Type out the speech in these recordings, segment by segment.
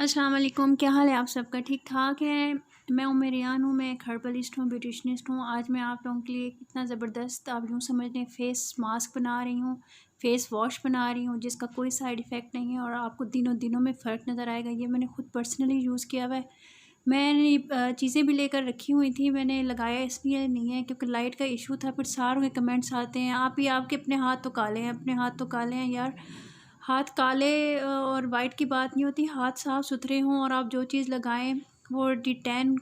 अस्सलाम वालेकुम, क्या हाल है आप सबका? ठीक ठाक है। मैं उमेरियान हूँ, मैं एक हर्बलिस्ट हूँ, ब्यूटिशनिस्ट हूँ। आज मैं आप लोगों के लिए इतना ज़बरदस्त, आप यूँ समझ लें, फेस मास्क बना रही हूँ, फेस वॉश बना रही हूँ, जिसका कोई साइड इफ़ेक्ट नहीं है और आपको दिनों दिनों में फ़र्क नज़र आएगा। ये मैंने खुद पर्सनली यूज़ किया हुआ है। मैंने चीज़ें भी लेकर रखी हुई थी, मैंने लगाया इसलिए नहीं है क्योंकि लाइट का इशू था। फिर सारों के कमेंट्स आते हैं, आप ही आपके अपने हाथ तो काले हैं, अपने हाथ तो काले हैं। यार, हाथ काले और वाइट की बात नहीं होती, हाथ साफ़ सुथरे हों और आप जो चीज़ लगाएं वो डिटैन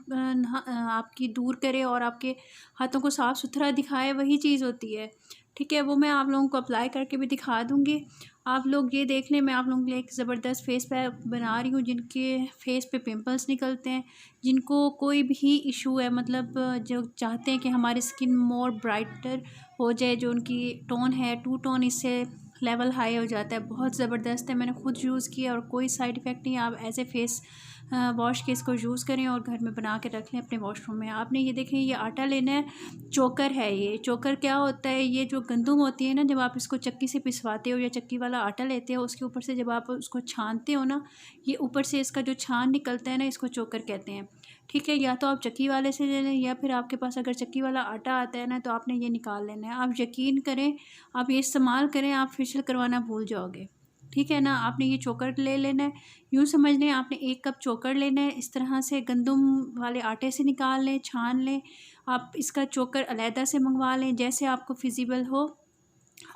आपकी दूर करे और आपके हाथों को साफ़ सुथरा दिखाए, वही चीज़ होती है। ठीक है, वो मैं आप लोगों को अप्लाई करके भी दिखा दूँगी। आप लोग ये देख लें, मैं आप लोगों के लिए एक ज़बरदस्त फेस पैक बना रही हूँ। जिनके फेस पे पिंपल्स निकलते हैं, जिनको कोई भी इशू है, मतलब जो चाहते हैं कि हमारी स्किन मोर ब्राइटर हो जाए, जो उनकी टोन है टू टोन, इससे लेवल हाई हो जाता है। बहुत ज़बरदस्त है, मैंने खुद यूज़ किया और कोई साइड इफ़ेक्ट नहीं है। आप ऐसे फेस वॉश के इसको यूज़ करें और घर में बना के रख लें अपने वॉशरूम में। आपने ये देखें, ये आटा लेना है, चोकर है ये। चोकर क्या होता है? ये जो गंदुम होती है ना, जब आप इसको चक्की से पिसवाते हो या चक्की वाला आटा लेते हो, उसके ऊपर से जब आप उसको छानते हो ना, ये ऊपर से इसका जो छान निकलता है ना, इसको चोकर कहते हैं। ठीक है, या तो आप चक्की वाले से ले लें या फिर आपके पास अगर चक्की वाला आटा आता है ना, तो आपने ये निकाल लेना है। आप यकीन करें, आप ये इस्तेमाल करें, आप फेशियल करवाना भूल जाओगे। ठीक है ना, आपने ये चोकर ले लेना है। यूँ समझ लें, आपने 1 कप चोकर लेना है, इस तरह से गंदुम वाले आटे से निकाल लें, छान लें। आप इसका चोकर अलहदा से मंगवा लें, जैसे आपको फिज़िबल हो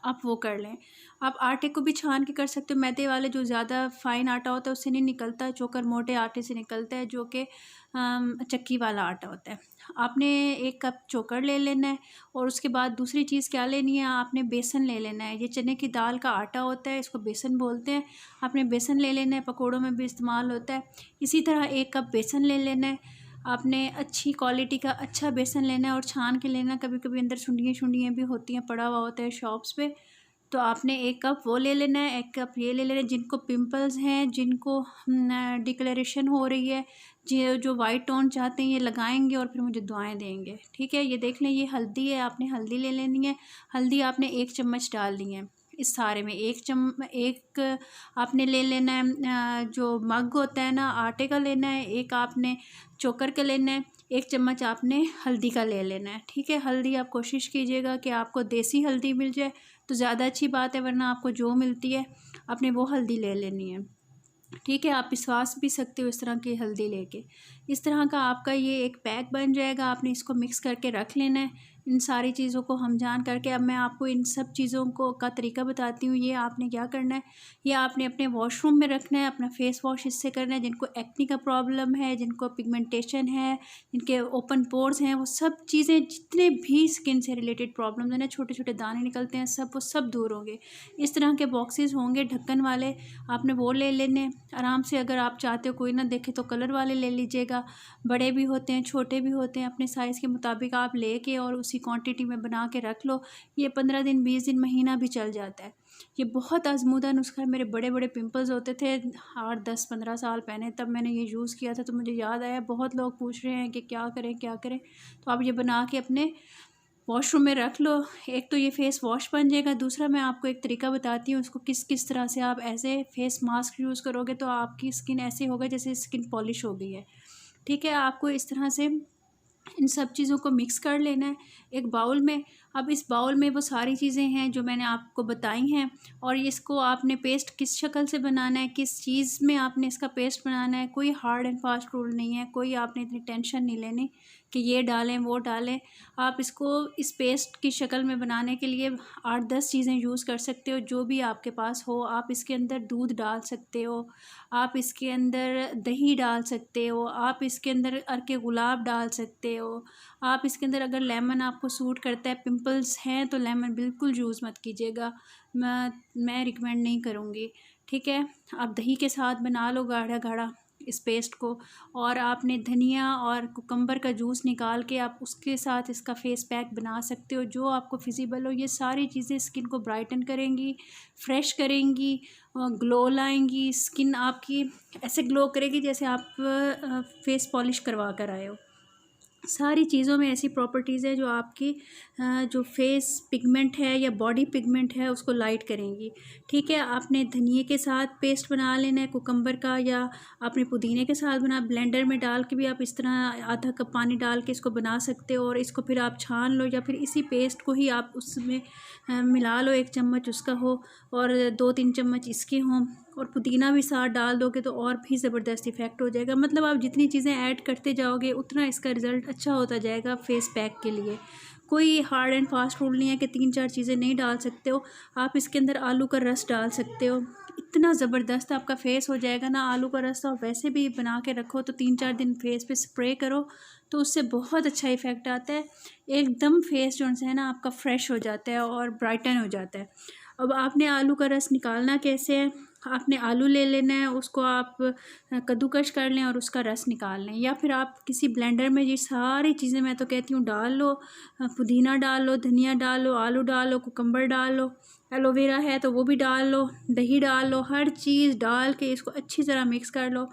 आप वो कर लें। आप आटे को भी छान के कर सकते हो, मैदे वाले जो ज़्यादा फ़ाइन आटा होता है उससे नहीं निकलता, चोकर मोटे आटे से निकलता है, जो कि चक्की वाला आटा होता है। आपने 1 कप चोकर ले लेना है और उसके बाद दूसरी चीज़ क्या लेनी है, आपने बेसन ले लेना है। ये चने की दाल का आटा होता है, इसको बेसन बोलते हैं। आपने बेसन ले लेना है, पकौड़ों में भी इस्तेमाल होता है। इसी तरह 1 कप बेसन ले लेना है। आपने अच्छी क्वालिटी का अच्छा बेसन लेना है और छान के लेना। कभी कभी अंदर सुंडियाँ भी होती हैं, पड़ा हुआ होता है शॉप्स पे, तो आपने 1 कप वो ले लेना है, 1 कप ये ले लेना है। जिनको पिंपल्स हैं, जिनको डिक्लेरेशन हो रही है, जो वाइट टोन चाहते हैं, ये लगाएंगे और फिर मुझे दुआएं देंगे। ठीक है, ये देख लें, ये हल्दी है, आपने हल्दी ले लेनी है। हल्दी आपने 1 चम्मच डालनी है इस सारे में। एक आपने ले लेना है, जो मग होता है ना, आटे का लेना है। एक आपने चोकर का लेना है। 1 चम्मच आपने हल्दी का ले लेना है। ठीक है, हल्दी आप कोशिश कीजिएगा कि आपको देसी हल्दी मिल जाए तो ज़्यादा अच्छी बात है, वरना आपको जो मिलती है आपने वो हल्दी ले लेनी है। ठीक है, आप विश्वास भी सकते हो इस तरह की हल्दी लेके। इस तरह का आपका ये एक पैक बन जाएगा। आपने इसको मिक्स करके रख लेना है। इन सारी चीज़ों को हम जान करके, अब मैं आपको इन सब चीज़ों को का तरीका बताती हूँ। ये आपने क्या करना है, ये आपने अपने वॉशरूम में रखना है। अपना फेस वॉश इससे करना है। जिनको एक्ने का प्रॉब्लम है, जिनको पिगमेंटेशन है, जिनके ओपन पोर्स हैं, वो सब चीज़ें, जितने भी स्किन से रिलेटेड प्रॉब्लम है ना, छोटे छोटे दाने निकलते हैं, सब वो सब दूर होंगे। इस तरह के बॉक्सेस होंगे ढक्कन वाले, आपने वो ले लेने आराम से। अगर आप चाहते हो कोई ना देखे तो कलर वाले ले लीजिएगा। बड़े भी होते हैं, छोटे भी होते हैं, अपने साइज़ के मुताबिक आप लेके और उसी क्वांटिटी में बना के रख लो। ये 15 दिन, 20 दिन, महीना भी चल जाता है। ये बहुत आजमूदा नुस्खा है। मेरे बड़े बड़े पिंपल्स होते थे 8, 10, 15 साल पहले, तब मैंने ये यूज़ किया था, तो मुझे याद आया। बहुत लोग पूछ रहे हैं कि क्या करें क्या करें, तो आप ये बना के अपने वॉशरूम में रख लो। एक तो ये फेस वॉश बन जाएगा। दूसरा मैं आपको एक तरीका बताती हूँ, उसको किस किस तरह से आप ऐसे फेस मास्क यूज़ करोगे तो आपकी स्किन ऐसे होगा जैसे स्किन पॉलिश हो गई है। ठीक है, आपको इस तरह से इन सब चीज़ों को मिक्स कर लेना है एक बाउल में। अब इस बाउल में वो सारी चीज़ें हैं जो मैंने आपको बताई हैं, और इसको आपने पेस्ट किस शक्ल से बनाना है, किस चीज़ में आपने इसका पेस्ट बनाना है, कोई हार्ड एंड फास्ट रूल नहीं है। कोई आपने इतनी टेंशन नहीं लेनी कि ये डालें वो डालें। आप इसको इस पेस्ट की शक्ल में बनाने के लिए 8-10 चीज़ें यूज़ कर सकते हो, जो भी आपके पास हो। आप इसके अंदर दूध डाल सकते हो, आप इसके अंदर दही डाल सकते हो, आप इसके अंदर अर्के गुलाब डाल सकते हो, आप इसके अंदर अगर लेमन आपको सूट करता है, पिंपल्स हैं तो लेमन बिल्कुल यूज़ मत कीजिएगा, मैं रिकमेंड नहीं करूँगी। ठीक है, आप दही के साथ बना लो गाढ़ा गाढ़ा इस पेस्ट को, और आपने धनिया और कुकम्बर का जूस निकाल के आप उसके साथ इसका फेस पैक बना सकते हो, जो आपको फिजिबल हो। ये सारी चीज़ें स्किन को ब्राइटन करेंगी, फ्रेश करेंगी, ग्लो लाएंगी। स्किन आपकी ऐसे ग्लो करेगी जैसे आप फेस पॉलिश करवा कर आए हो। सारी चीज़ों में ऐसी प्रॉपर्टीज़ है जो आपकी जो फेस पिगमेंट है या बॉडी पिगमेंट है उसको लाइट करेंगी। ठीक है, आपने धनिए के साथ पेस्ट बना लेना है कुकम्बर का, या आपने पुदीने के साथ बना, ब्लेंडर में डाल के भी आप इस तरह आधा कप पानी डाल के इसको बना सकते हो, और इसको फिर आप छान लो, या फिर इसी पेस्ट को ही आप उसमें मिला लो, 1 चम्मच उसका हो और 2-3 चम्मच इसके हों, और पुदीना भी साथ डाल दोगे तो और भी ज़बरदस्त इफ़ेक्ट हो जाएगा। मतलब आप जितनी चीज़ें ऐड करते जाओगे उतना इसका रिज़ल्ट अच्छा होता जाएगा फेस पैक के लिए। कोई हार्ड एंड फास्ट रूल नहीं है कि 3-4 चीज़ें नहीं डाल सकते हो। आप इसके अंदर आलू का रस डाल सकते हो, इतना ज़बरदस्त आपका फेस हो जाएगा ना। आलू का रस तो वैसे भी बना के रखो तो 3-4 दिन फेस पे स्प्रे करो तो उससे बहुत अच्छा इफ़ेक्ट आता है। एकदम फेस जो है ना आपका फ्रेश हो जाता है और ब्राइटन हो जाता है। अब आपने आलू का रस निकालना कैसे है, आपने आलू ले लेना है, उसको आप कद्दूकश कर लें और उसका रस निकाल लें, या फिर आप किसी ब्लेंडर में ये सारी चीज़ें मैं तो कहती हूँ डाल लो। पुदीना डाल लो, धनिया डाल लो, आलू डाल लो, कुकम्बर डाल लो, एलोवेरा है तो वो भी डाल लो, दही डाल लो, हर चीज़ डाल के इसको अच्छी तरह मिक्स कर लो।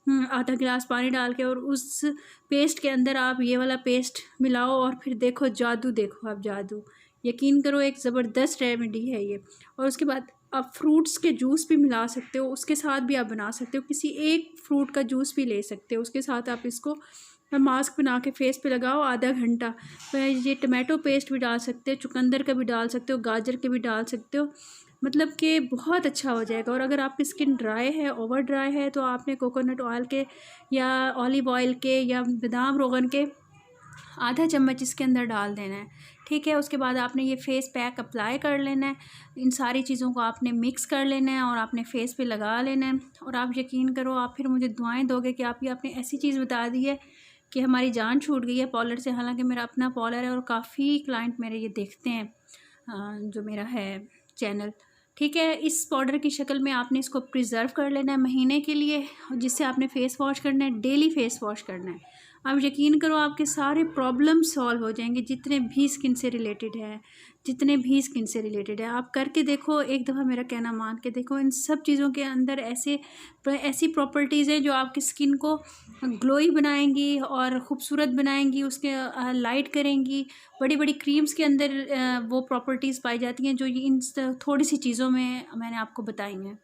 आधा गिलास पानी डाल के, और उस पेस्ट के अंदर आप ये वाला पेस्ट मिलाओ और फिर देखो जादू, देखो आप जादू, यकीन करो एक ज़बरदस्त रेमेडी है ये। और उसके बाद आप फ्रूट्स के जूस भी मिला सकते हो, उसके साथ भी आप बना सकते हो, किसी एक फ्रूट का जूस भी ले सकते हो, उसके साथ आप इसको मास्क बना के फेस पे लगाओ आधा घंटा। फिर ये टमाटो पेस्ट भी डाल सकते हो, चुकंदर का भी डाल सकते हो, गाजर के भी डाल सकते हो, मतलब कि बहुत अच्छा हो जाएगा। और अगर आपकी स्किन ड्राई है, ओवर ड्राई है, तो आपने कोकोनट ऑयल के या ऑलिव ऑयल के या बादाम रोगन के आधा चम्मच इसके अंदर डाल देना है। ठीक है, उसके बाद आपने ये फेस पैक अप्लाई कर लेना है। इन सारी चीज़ों को आपने मिक्स कर लेना है और आपने फेस पे लगा लेना है। और आप यकीन करो, आप फिर मुझे दुआएं दोगे कि आप ये आपने ऐसी चीज़ बता दी है कि हमारी जान छूट गई है पार्लर से। हालांकि मेरा अपना पार्लर है और काफ़ी क्लाइंट मेरे ये देखते हैं जो मेरा है चैनल। ठीक है, इस पाउडर की शक्ल में आपने इसको प्रिज़र्व कर लेना है महीने के लिए, जिससे आपने फ़ेस वॉश करना है, डेली फ़ेस वॉश करना है। आप यकीन करो आपके सारे प्रॉब्लम सॉल्व हो जाएंगे, जितने भी स्किन से रिलेटेड है, जितने भी स्किन से रिलेटेड है। आप करके देखो, एक दफ़ा मेरा कहना मान के देखो। इन सब चीज़ों के अंदर ऐसी प्रॉपर्टीज़ हैं जो आपकी स्किन को ग्लोई बनाएंगी और ख़ूबसूरत बनाएंगी, उसके लाइट करेंगी। बड़ी बड़ी क्रीम्स के अंदर वो प्रॉपर्टीज़ पाई जाती हैं जो ये इन थोड़ी सी चीज़ों में मैंने आपको बताई हैं।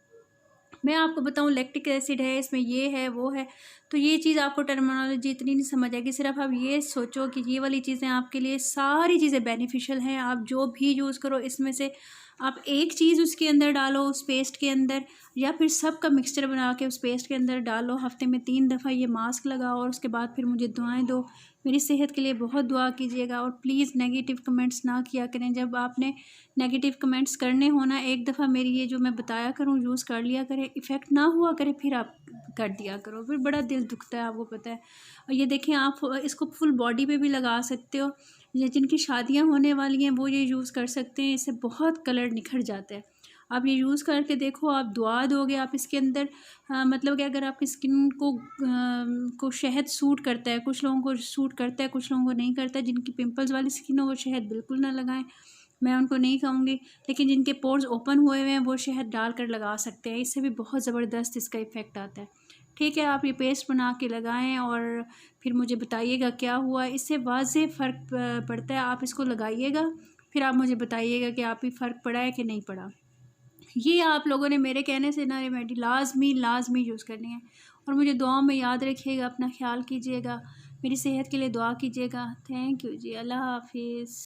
मैं आपको बताऊं लैक्टिक एसिड है इसमें, ये है वो है, तो ये चीज़ आपको टर्मिनोलॉजी इतनी नहीं समझ आएगी। सिर्फ आप ये सोचो कि ये वाली चीज़ें आपके लिए सारी चीज़ें बेनिफिशियल हैं। आप जो भी यूज़ करो इसमें से आप एक चीज़ उसके अंदर डालो, उस पेस्ट के अंदर, या फिर सब का मिक्सचर बना के उस पेस्ट के अंदर डालो। हफ्ते में 3 दफ़ा ये मास्क लगाओ और उसके बाद फिर मुझे दुआएं दो। मेरी सेहत के लिए बहुत दुआ कीजिएगा, और प्लीज़ नेगेटिव कमेंट्स ना किया करें। जब आपने नेगेटिव कमेंट्स करने हो ना, एक दफ़ा मेरी ये जो मैं बताया करूँ यूज़ कर लिया करें, इफ़ेक्ट ना हुआ करे फिर आप कर दिया करो, फिर बड़ा दिल दुखता है, आपको पता है। और ये देखें, आप इसको फुल बॉडी पे भी लगा सकते हो। ये जिनकी शादियां होने वाली हैं वो ये यूज़ कर सकते हैं, इससे बहुत कलर निखर जाता है। आप ये यूज़ करके देखो, आप दुआ दोगे। आप इसके अंदर मतलब कि अगर आपकी स्किन को शहद सूट करता है, कुछ लोगों को सूट करता है, कुछ लोगों को नहीं करता है। जिनकी पिंपल्स वाली स्किन हो वो शहद बिल्कुल ना लगाएं, मैं उनको नहीं कहूँगी। लेकिन जिनके पोर्स ओपन हुए हुए हैं वो शहद डाल कर लगा सकते हैं, इससे भी बहुत ज़बरदस्त इसका इफ़ेक्ट आता है। ठीक है, आप ये पेस्ट बना के लगाएं और फिर मुझे बताइएगा क्या हुआ। इससे वाज़ेह फ़र्क पड़ता है। आप इसको लगाइएगा, फिर आप मुझे बताइएगा कि आप ही फ़र्क पड़ा है कि नहीं पड़ा। ये आप लोगों ने मेरे कहने से ना रेमेडी लाजमी यूज़ करनी है। और मुझे दुआओं में याद रखिएगा, अपना ख्याल कीजिएगा, मेरी सेहत के लिए दुआ कीजिएगा। थैंक यू जी, अल्लाह हाफिज़।